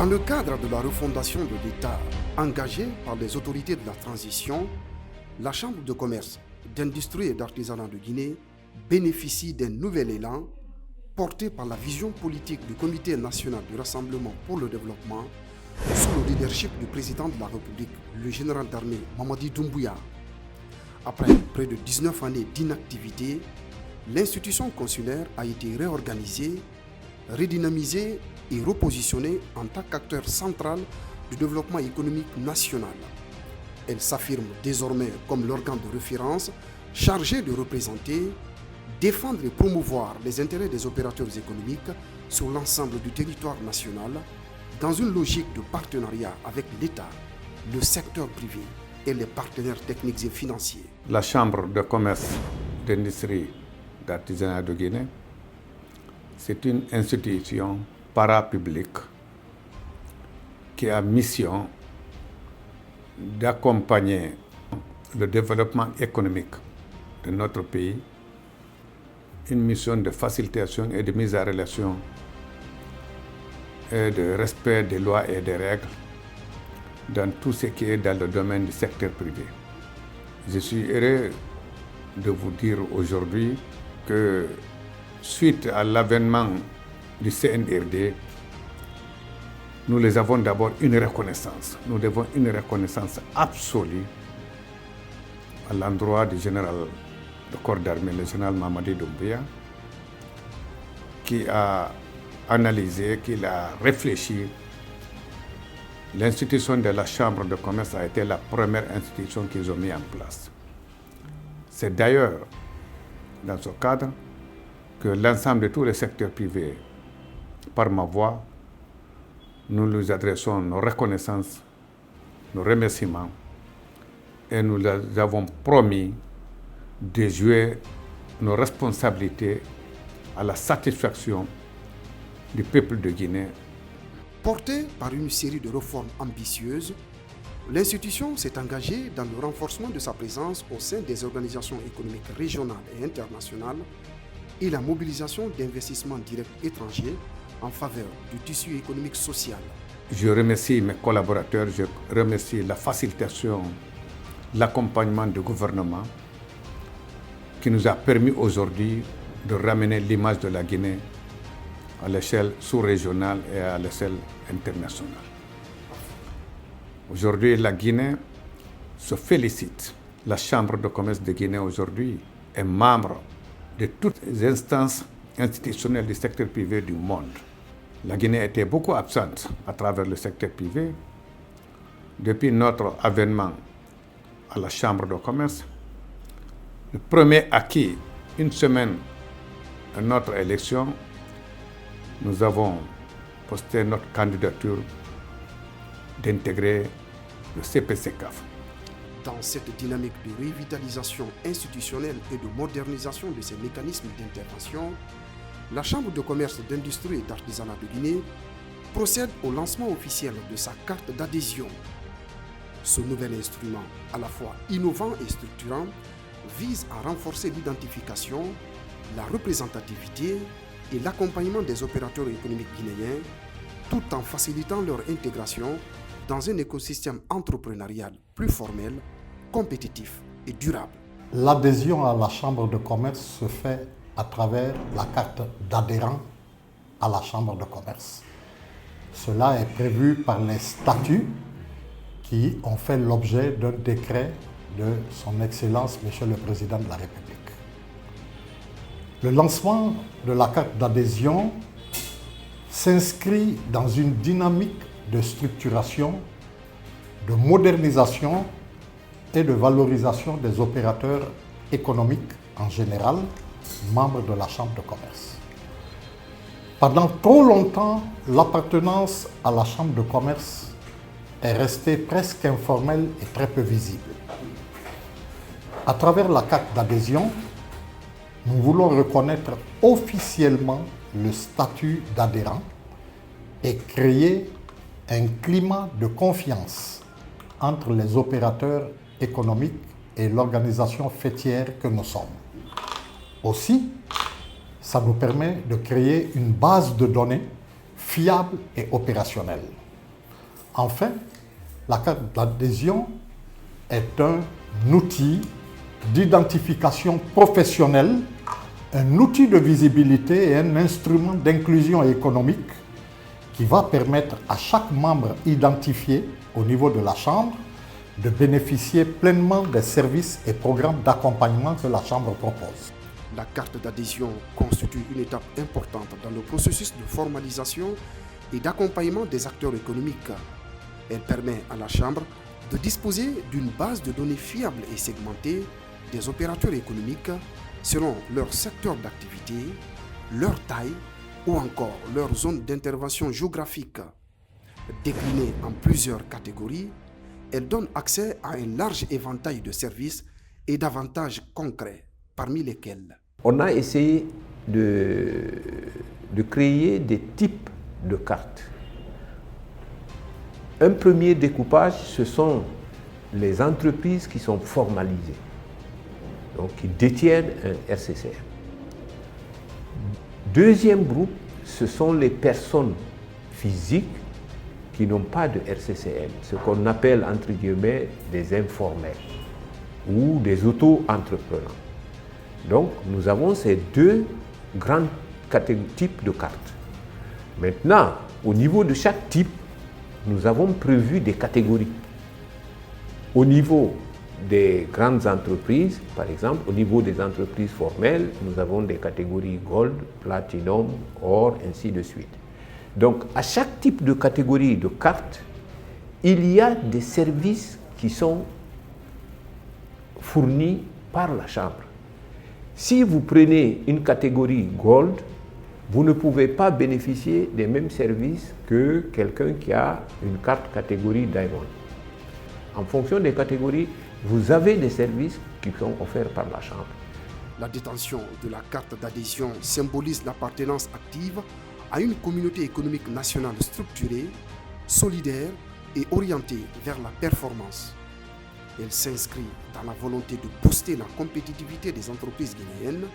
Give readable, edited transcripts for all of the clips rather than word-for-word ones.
le cadre de la refondation de l'État engagée par les autorités de la transition, la Chambre de commerce, d'industrie et d'artisanat de Guinée bénéficie d'un nouvel élan porté par la vision politique du Comité national du Rassemblement pour le développement sous le leadership du président de la République, le général d'armée Mamadi Doumbouya. Après près de 19 années d'inactivité, l'institution consulaire a été réorganisée, redynamisée et repositionnée en tant qu'acteur central du développement économique national. Elle s'affirme désormais comme l'organe de référence chargé de représenter, défendre et promouvoir les intérêts des opérateurs économiques sur l'ensemble du territoire national dans une logique de partenariat avec l'État, le secteur privé et les partenaires techniques et financiers. La Chambre de commerce, d'industrie, d'artisanat de Guinée, c'est une institution parapublique qui a mission d'accompagner le développement économique de notre pays, une mission de facilitation et de mise en relation et de respect des lois et des règles dans tout ce qui est dans le domaine du secteur privé. Je suis heureux de vous dire aujourd'hui que suite à l'avènement du CNRD, nous les avons d'abord une reconnaissance. Nous devons une reconnaissance absolue à l'endroit du général de corps d'armée, le général Mamadi Doumbouya, qui a analysé, qui a réfléchi. L'institution de la Chambre de commerce a été la première institution qu'ils ont mis en place. C'est d'ailleurs dans ce cadre que l'ensemble de tous les secteurs privés, par ma voix, nous lui adressons nos reconnaissances, nos remerciements, et nous avons promis de jouer nos responsabilités à la satisfaction du peuple de Guinée. Portée par une série de réformes ambitieuses, l'institution s'est engagée dans le renforcement de sa présence au sein des organisations économiques régionales et internationales et la mobilisation d'investissements directs étrangers en faveur du tissu économique social. Je remercie mes collaborateurs, je remercie la facilitation, l'accompagnement du gouvernement qui nous a permis aujourd'hui de ramener l'image de la Guinée à l'échelle sous-régionale et à l'échelle internationale. Aujourd'hui, la Guinée se félicite. La Chambre de commerce de Guinée aujourd'hui est membre de toutes les instances institutionnelles du secteur privé du monde. La Guinée était beaucoup absente à travers le secteur privé. Depuis notre avènement à la Chambre de commerce, le premier acquis, une semaine de notre élection, nous avons posté notre candidature d'intégrer le CPCCAF. Dans cette dynamique de revitalisation institutionnelle et de modernisation de ces mécanismes d'intervention, la Chambre de commerce, d'industrie et d'artisanat de Guinée procède au lancement officiel de sa carte d'adhésion. Ce nouvel instrument, à la fois innovant et structurant, vise à renforcer l'identification, la représentativité et l'accompagnement des opérateurs économiques guinéens, tout en facilitant leur intégration dans un écosystème entrepreneurial plus formel, compétitif et durable. L'adhésion à la Chambre de commerce se fait à travers la carte d'adhérent à la Chambre de commerce. Cela est prévu par les statuts qui ont fait l'objet d'un décret de son Excellence, Monsieur le Président de la République. Le lancement de la carte d'adhésion s'inscrit dans une dynamique de structuration, de modernisation et de valorisation des opérateurs économiques en général, membres de la Chambre de commerce. Pendant trop longtemps, l'appartenance à la Chambre de commerce est restée presque informelle et très peu visible. À travers la carte d'adhésion, nous voulons reconnaître officiellement le statut d'adhérent et créer un climat de confiance entre les opérateurs économiques et l'organisation fêtière que nous sommes. Aussi, ça nous permet de créer une base de données fiable et opérationnelle. Enfin, la carte d'adhésion est un outil d'identification professionnelle, un outil de visibilité et un instrument d'inclusion économique qui va permettre à chaque membre identifié au niveau de la Chambre de bénéficier pleinement des services et programmes d'accompagnement que la Chambre propose. La carte d'adhésion constitue une étape importante dans le processus de formalisation et d'accompagnement des acteurs économiques. Elle permet à la Chambre de disposer d'une base de données fiable et segmentée des opérateurs économiques selon leur secteur d'activité, leur taille ou encore leur zone d'intervention géographique. Déclinée en plusieurs catégories, elle donne accès à un large éventail de services et d'avantages concrets, parmi lesquels on a essayé de créer des types de cartes. Un premier découpage, ce sont les entreprises qui sont formalisées, donc qui détiennent un RCCM. Deuxième groupe, ce sont les personnes physiques qui n'ont pas de RCCM, ce qu'on appelle entre guillemets des informels ou des auto-entrepreneurs. Donc nous avons ces deux grands types de cartes. Maintenant, au niveau de chaque type, nous avons prévu des catégories. Au niveau des grandes entreprises, par exemple, au niveau des entreprises formelles, nous avons des catégories Gold, Platinum, Or, ainsi de suite. Donc, à chaque type de catégorie de carte, il y a des services qui sont fournis par la Chambre. Si vous prenez une catégorie Gold, vous ne pouvez pas bénéficier des mêmes services que quelqu'un qui a une carte catégorie Diamond. En fonction des catégories, vous avez des services qui sont offerts par la Chambre. La détention de la carte d'adhésion symbolise l'appartenance active à une communauté économique nationale structurée, solidaire et orientée vers la performance. Elle s'inscrit dans la volonté de booster la compétitivité des entreprises guinéennes,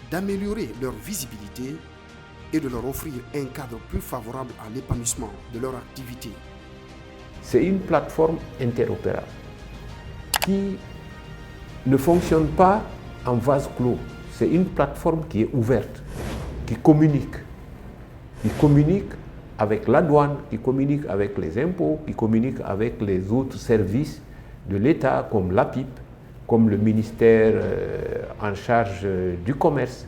d'améliorer leur visibilité et de leur offrir un cadre plus favorable à l'épanouissement de leur activité. C'est une plateforme interopérable qui ne fonctionne pas en vase clos. C'est une plateforme qui est ouverte, qui communique. Qui communique avec la douane, qui communique avec les impôts, qui communique avec les autres services de l'État comme l'APIP, comme le ministère en charge du commerce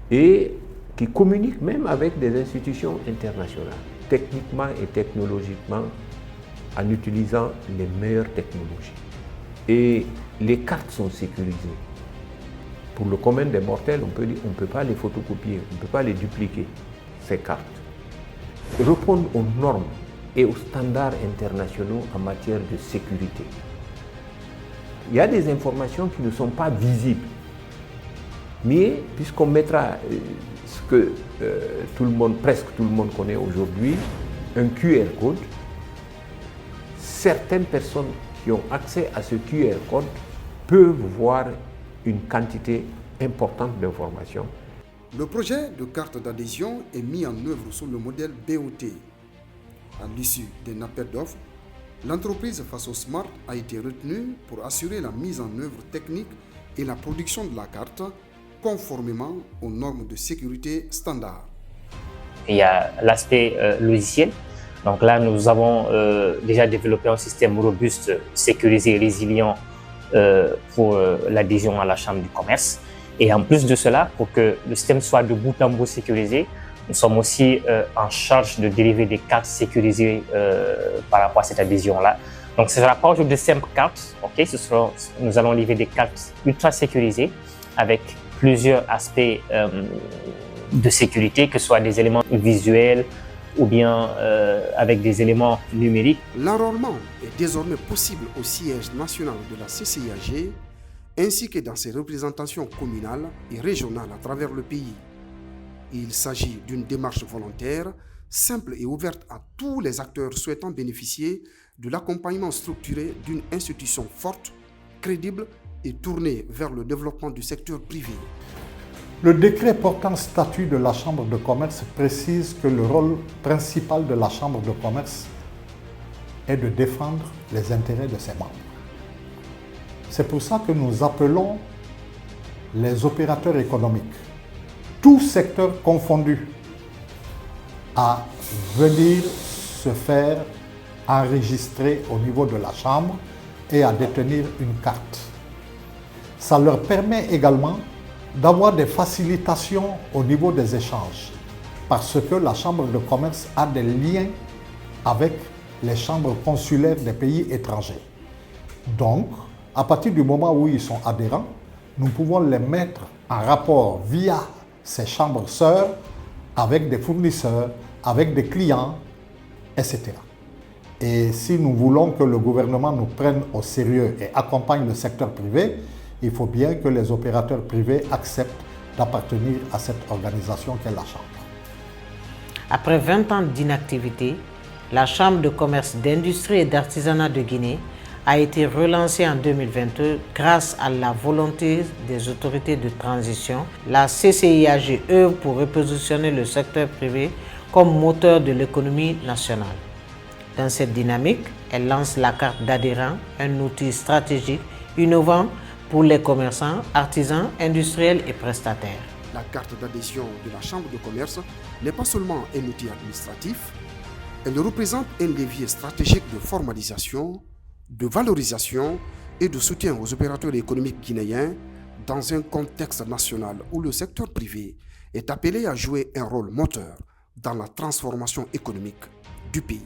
et qui communique même avec des institutions internationales, techniquement et technologiquement, en utilisant les meilleures technologies. Et les cartes sont sécurisées. Pour le commun des mortels, on ne peut pas les photocopier, on ne peut pas les dupliquer, ces cartes. Répondent aux normes et aux standards internationaux en matière de sécurité. Il y a des informations qui ne sont pas visibles, mais puisqu'on mettra ce que presque tout le monde connaît aujourd'hui, un QR code, certaines personnes qui ont accès à ce QR code peuvent voir une quantité importante d'informations. Le projet de carte d'adhésion est mis en œuvre sous le modèle BOT. À l'issue d'un appel d'offres, l'entreprise Faso Smart a été retenue pour assurer la mise en œuvre technique et la production de la carte conformément aux normes de sécurité standard. Il y a l'aspect logiciel. Donc là, nous avons déjà développé un système robuste, sécurisé et résilient pour l'adhésion à la Chambre du commerce. Et en plus de cela, pour que le système soit de bout en bout sécurisé, nous sommes aussi en charge de délivrer des cartes sécurisées par rapport à cette adhésion-là. Donc ce ne sera pas aujourd'hui de simples cartes, okay? Nous allons livrer des cartes ultra sécurisées avec plusieurs aspects de sécurité, que ce soit des éléments visuels ou bien avec des éléments numériques. L'enrôlement est désormais possible au siège national de la CCIAG ainsi que dans ses représentations communales et régionales à travers le pays. Il s'agit d'une démarche volontaire, simple et ouverte à tous les acteurs souhaitant bénéficier de l'accompagnement structuré d'une institution forte, crédible et tournée vers le développement du secteur privé. Le décret portant statut de la Chambre de commerce précise que le rôle principal de la Chambre de commerce est de défendre les intérêts de ses membres. C'est pour ça que nous appelons les opérateurs économiques, tous secteurs confondus, à venir se faire enregistrer au niveau de la Chambre et à détenir une carte. Ça leur permet également d'avoir des facilitations au niveau des échanges, parce que la Chambre de commerce a des liens avec les chambres consulaires des pays étrangers. Donc, à partir du moment où ils sont adhérents, nous pouvons les mettre en rapport via ces chambres sœurs avec des fournisseurs, avec des clients, etc. Et si nous voulons que le gouvernement nous prenne au sérieux et accompagne le secteur privé, il faut bien que les opérateurs privés acceptent d'appartenir à cette organisation qu'est la Chambre. Après 20 ans d'inactivité, la Chambre de commerce, d'industrie et d'artisanat de Guinée a été relancée en 2022 grâce à la volonté des autorités de transition. La CCIAG œuvre pour repositionner le secteur privé comme moteur de l'économie nationale. Dans cette dynamique, elle lance la carte d'adhérent, un outil stratégique innovant pour les commerçants, artisans, industriels et prestataires. La carte d'adhésion de la Chambre de commerce n'est pas seulement un outil administratif, elle représente un levier stratégique de formalisation, de valorisation et de soutien aux opérateurs économiques guinéens dans un contexte national où le secteur privé est appelé à jouer un rôle moteur dans la transformation économique du pays.